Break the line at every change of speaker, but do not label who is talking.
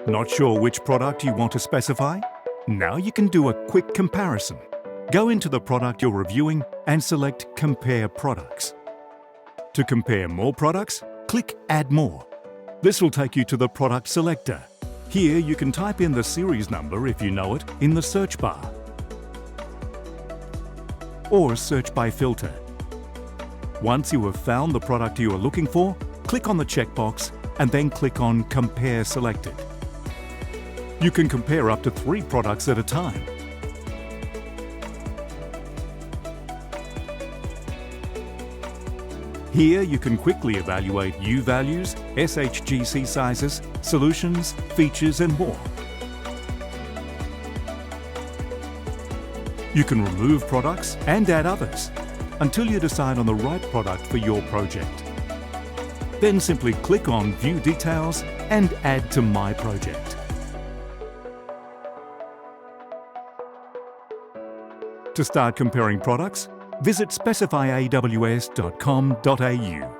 Not sure which product you want to specify? Now you can do a quick comparison. Go into the product you're reviewing and select Compare Products. To compare more products, click Add More. This will take you to the product selector. Here you can type in the series number, if you know it, in the search bar. Or search by filter. Once you have found the product you are looking for, click on the checkbox and then click on Compare Selected. You can compare up to 3 products at a time. Here you can quickly evaluate U-values, SHGC sizes, solutions, features and more. You can remove products and add others until you decide on the right product for your project. Then simply click on View Details and Add to My Project. To start comparing products, visit specifyaws.com.au.